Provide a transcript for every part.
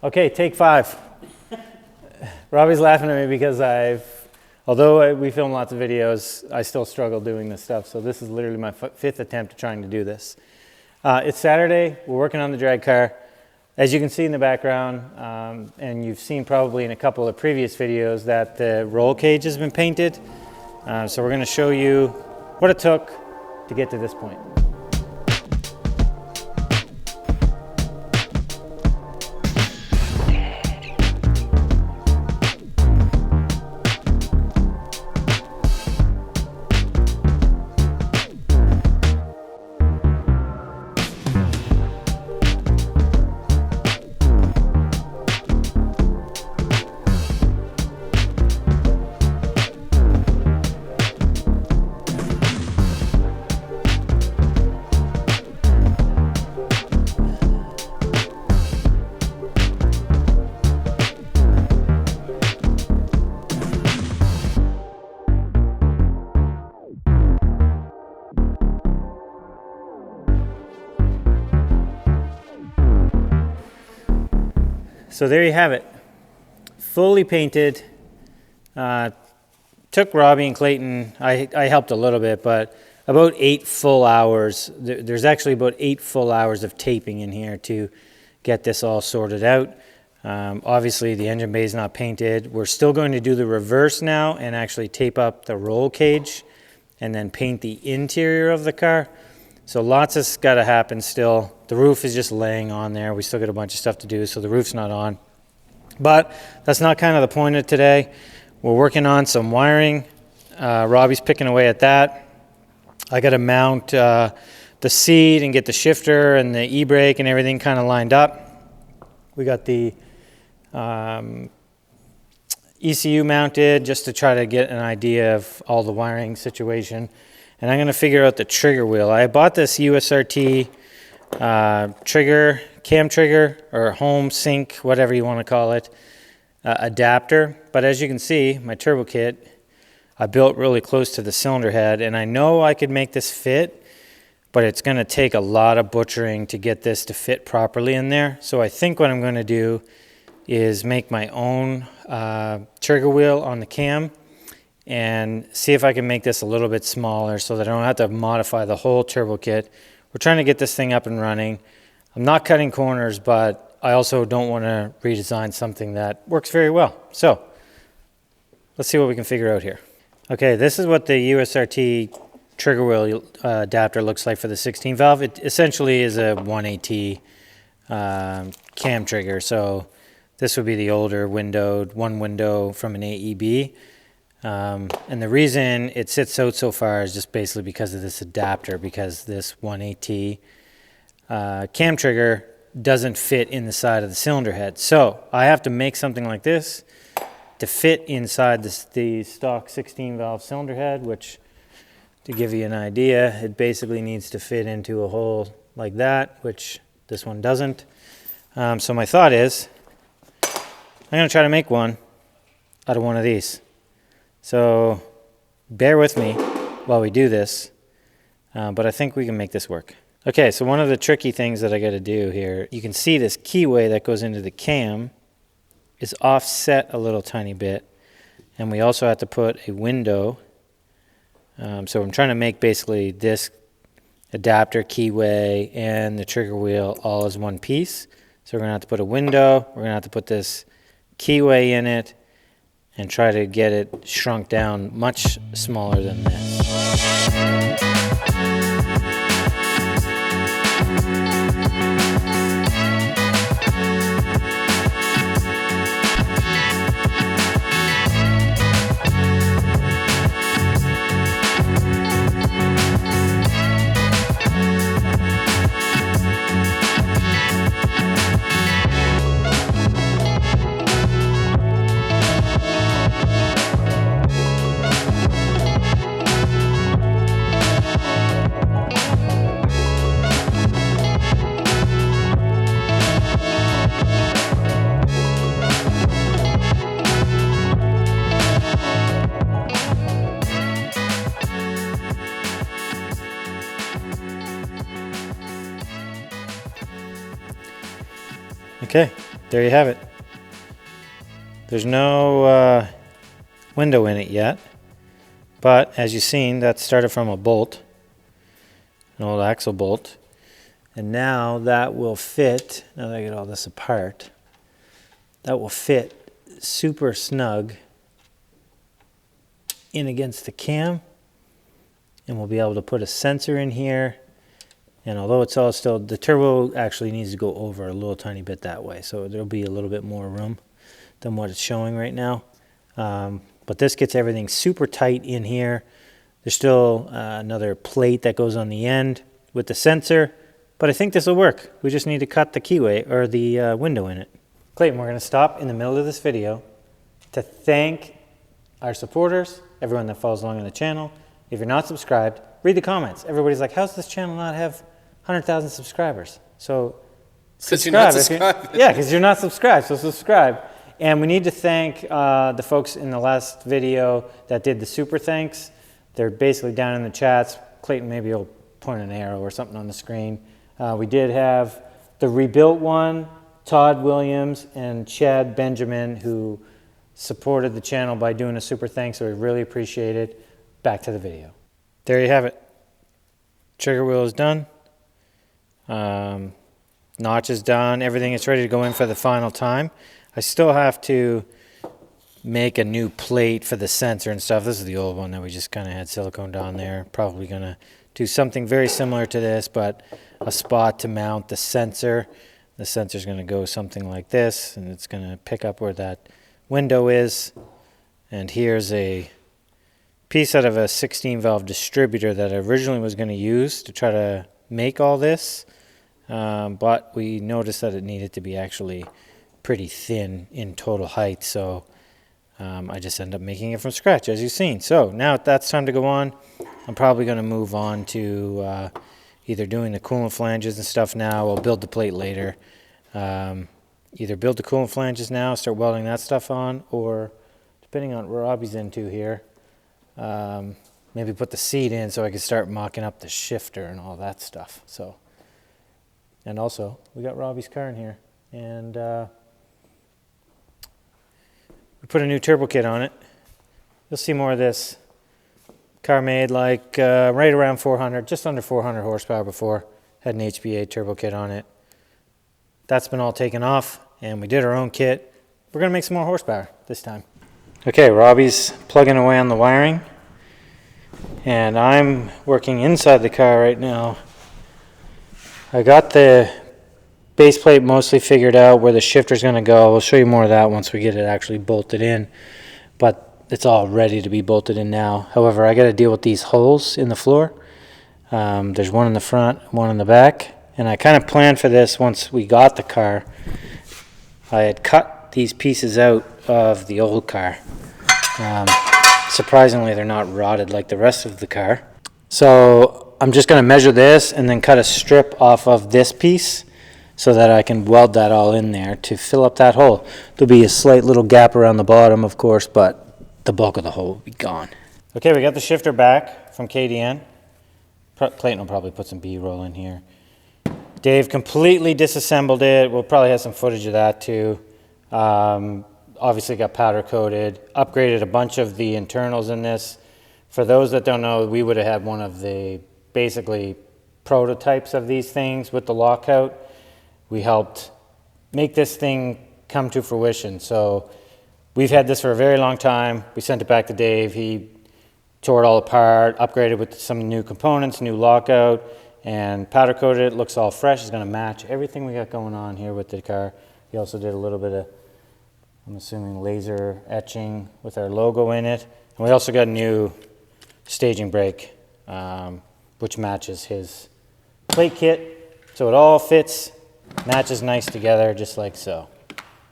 Okay, take 5. Robbie's laughing at me because although we film lots of videos, I still struggle doing this stuff. So this is literally my 5th attempt at trying to do this. It's Saturday, we're working on the drag car. As you can see in the background, and you've seen probably in a couple of previous videos, that the roll cage has been painted. So we're gonna show you what it took to get to this point. So there you have it, fully painted. Took Robbie and Clayton, I helped a little bit, but about 8 full hours. There's actually about 8 full hours of taping in here to get this all sorted out. Obviously the engine bay is not painted. We're still going to do the reverse now and actually tape up the roll cage and then paint the interior of the car. So lots has got to happen still. The roof is just laying on there. We still got a bunch of stuff to do, so the roof's not on. But that's not kind of the point of today. We're working on some wiring. Robbie's picking away at that. I got to mount the seat and get the shifter and the e-brake and everything kind of lined up. We got the ECU mounted just to try to get an idea of all the wiring situation. And I'm going to figure out the trigger wheel. I bought this USRT trigger, cam trigger, or home sync, whatever you want to call it, adapter. But as you can see, my turbo kit, I built really close to the cylinder head, and I know I could make this fit, but it's going to take a lot of butchering to get this to fit properly in there. So I think what I'm going to do is make my own trigger wheel on the cam and see if I can make this a little bit smaller so that I don't have to modify the whole turbo kit. We're trying to get this thing up and running. I'm not cutting corners, but I also don't want to redesign something that works very well. So let's see what we can figure out here. Okay, this is what the USRT trigger wheel adapter looks like for the 16 valve. It essentially is a 1AT cam trigger. So this would be the older windowed, one window from an AEB. And the reason it sits out so far is just basically because of this adapter, because this 1AT cam trigger doesn't fit in the side of the cylinder head. So I have to make something like this to fit inside the stock 16 valve cylinder head, which, to give you an idea, it basically needs to fit into a hole like that, which this one doesn't. So my thought is I'm going to try to make one out of one of these. So bear with me while we do this, but I think we can make this work. Okay, so one of the tricky things that I got to do here, you can see this keyway that goes into the cam is offset a little tiny bit, and we also have to put a window. So I'm trying to make basically this adapter, keyway, and the trigger wheel all as one piece. So we're going to have to put a window, we're going to have to put this keyway in it, and try to get it shrunk down much smaller than this. Okay, there you have it. There's no window in it yet, but as you've seen, that started from a bolt, an old axle bolt, and now that will fit, now that I get all this apart, that will fit super snug in against the cam, and we'll be able to put a sensor in here. And although it's all still, the turbo actually needs to go over a little tiny bit that way, so there'll be a little bit more room than what it's showing right now. But this gets everything super tight in here. There's still another plate that goes on the end with the sensor, but I think this will work. We just need to cut the keyway or the window in it. Clayton, we're going to stop in the middle of this video to thank our supporters, everyone that follows along on the channel. If you're not subscribed, read the comments. Everybody's like, how's this channel not have 100,000 subscribers? So subscribe. Yeah, because you're not subscribed, so subscribe. And we need to thank the folks in the last video that did the super thanks. They're basically down in the chats. Clayton, maybe you'll point an arrow or something on the screen. We did have the rebuilt one, Todd Williams and Chad Benjamin, who supported the channel by doing a super thanks, so we really appreciate it. Back to the video. There you have it. Trigger wheel is done. Notch is done. Everything is ready to go in for the final time. I still have to make a new plate for the sensor and stuff. This is the old one that we just kind of had silicone down there. Probably going to do something very similar to this, but a spot to mount the sensor. The sensor is going to go something like this, and it's going to pick up where that window is. And here's a piece out of a 16 valve distributor that I originally was going to use to try to make all this, but we noticed that it needed to be actually pretty thin in total height, so I just ended up making it from scratch, as you've seen. So now that's time to go on. I'm probably going to move on to either doing the coolant flanges and stuff now. I'll build the plate later. Either build the coolant flanges now, start welding that stuff on, or depending on where Robbie's into here, maybe put the seat in so I can start mocking up the shifter and all that stuff. So, and also we got Robbie's car in here, and we put a new turbo kit on it. You'll see more of this. Car made like right around 400, just under 400 horsepower before. Had an HBA turbo kit on it. That's been all taken off, and we did our own kit. We're gonna make some more horsepower this time. Okay, Robbie's plugging away on the wiring, and I'm working inside the car right now. I got the base plate mostly figured out where the shifter's going to go. We'll show you more of that once we get it actually bolted in, but it's all ready to be bolted in now. However, I got to deal with these holes in the floor. There's one in the front, one in the back, and I kind of planned for this once we got the car. I had cut these pieces out of the old car. Surprisingly, they're not rotted like the rest of the car. So I'm just going to measure this and then cut a strip off of this piece so that I can weld that all in there to fill up that hole. There'll be a slight little gap around the bottom, of course, but the bulk of the hole will be gone. Okay, we got the shifter back from KDN. Clayton will probably put some B-roll in here. Dave completely disassembled it. We'll probably have some footage of that too. Obviously got powder coated, upgraded a bunch of the internals in this. For those that don't know, we would have had one of the basically prototypes of these things with the lockout. We helped make this thing come to fruition. So we've had this for a very long time. We sent it back to Dave. He tore it all apart, upgraded with some new components, new lockout, and powder coated it. Looks all fresh. It's going to match everything we got going on here with the car. He also did a little bit of, I'm assuming, laser etching with our logo in it. And we also got a new staging brake, which matches his plate kit. So it all fits, matches nice together, just like so,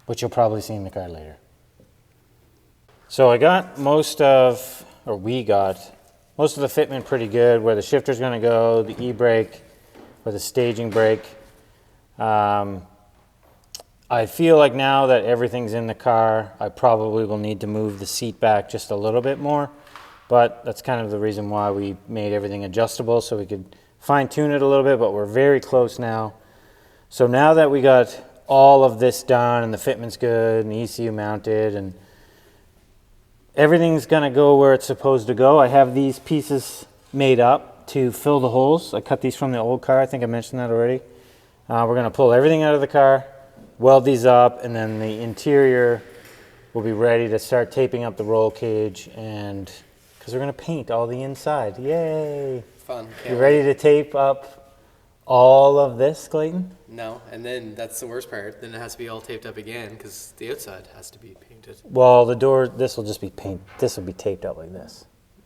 which you'll probably see in the car later. So I got most of, or we got most of the fitment pretty good, where the shifter's going to go, the e-brake, or the staging brake. I feel like now that everything's in the car, I probably will need to move the seat back just a little bit more, but that's kind of the reason why we made everything adjustable, so we could fine tune it a little bit, but we're very close now. So now that we got all of this done and the fitment's good and the ECU mounted and everything's gonna go where it's supposed to go. I have these pieces made up to fill the holes. I cut these from the old car. I think I mentioned that already. We're gonna pull everything out of the car, weld these up, and then the interior will be ready to start taping up the roll cage, and because we're gonna paint all the inside. Yay! Fun. You ready to tape up all of this, Clayton? No, and then that's the worst part. Then it has to be all taped up again because the outside has to be painted. Well, the door, this will just be this will be taped up like this.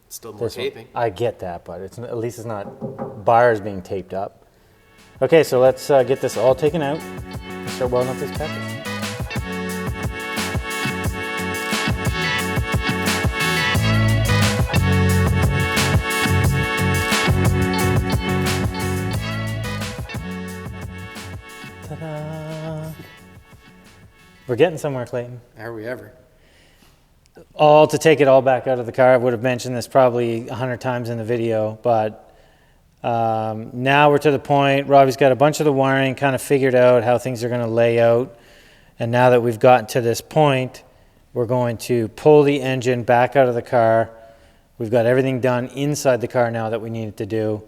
Still more taping. I get that, but it's at least it's not bars being taped up. Okay, so let's get this all taken out and start welding up these patches. Ta-da! We're getting somewhere, Clayton. Are we ever? All to take it all back out of the car. I would have mentioned this probably 100 times in the video, but now we're to the point. Robbie's got a bunch of the wiring kind of figured out, how things are going to lay out. And now that we've gotten to this point, we're going to pull the engine back out of the car. We've got everything done inside the car now that we needed to do.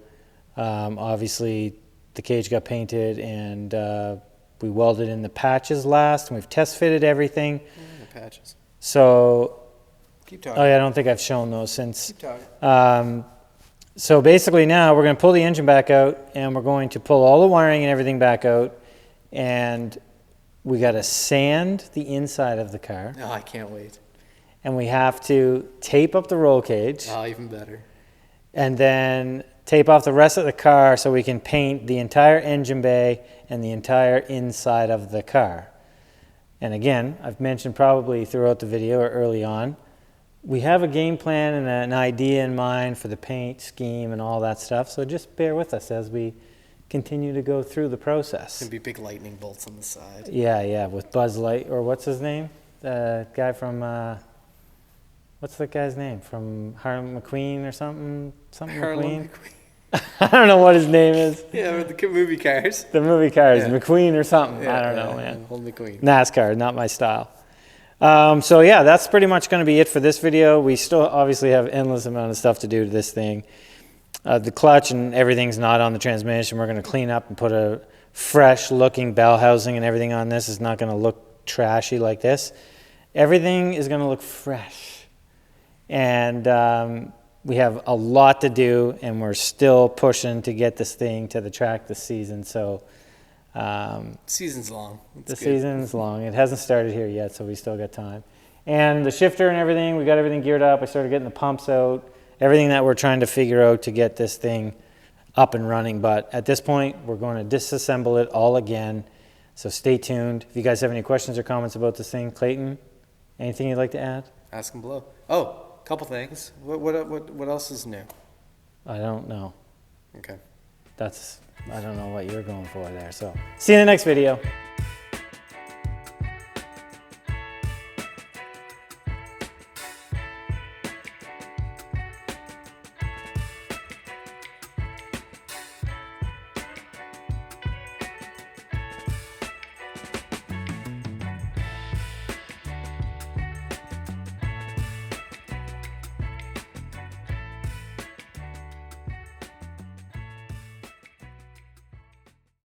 Obviously, the cage got painted and we welded in the patches last, and we've test fitted everything. The patches. So, keep talking. Oh yeah, I don't think I've shown those since. Keep talking. So basically now we're going to pull the engine back out, and we're going to pull all the wiring and everything back out, and we got to sand the inside of the car. Oh, I can't wait. And we have to tape up the roll cage. Oh, even better. And then tape off the rest of the car so we can paint the entire engine bay and the entire inside of the car. And again, I've mentioned probably throughout the video or early on, we have a game plan and an idea in mind for the paint scheme and all that stuff. So just bear with us as we continue to go through the process. It's going to be big lightning bolts on the side. Yeah, with Buzz Light, or what's his name? The guy from, what's the guy's name? From Harley McQueen or something? Harley McQueen? I don't know what his name is. Yeah, with the movie cars. The movie cars, Yeah. McQueen or something. Yeah, I don't know, man. Old McQueen. NASCAR, not my style. So yeah, that's pretty much going to be it for this video. We still obviously have endless amount of stuff to do to this thing. The clutch and everything's not on the transmission. We're going to clean up and put a fresh looking bell housing and everything on this. It's not going to look trashy like this. Everything is going to look fresh. And we have a lot to do, and we're still pushing to get this thing to the track this season. So Season's long. the season's long. It hasn't started here yet, so we still got time. And the shifter and everything, we got everything geared up. I started getting the pumps out, everything that we're trying to figure out to get this thing up and running. But at this point, we're going to disassemble it all again. So stay tuned. If you guys have any questions or comments about this thing, Clayton, anything you'd like to add? Ask them below. Oh, a couple things. What else is new? I don't know. Okay. I don't know what you're going for there. So see you in the next video.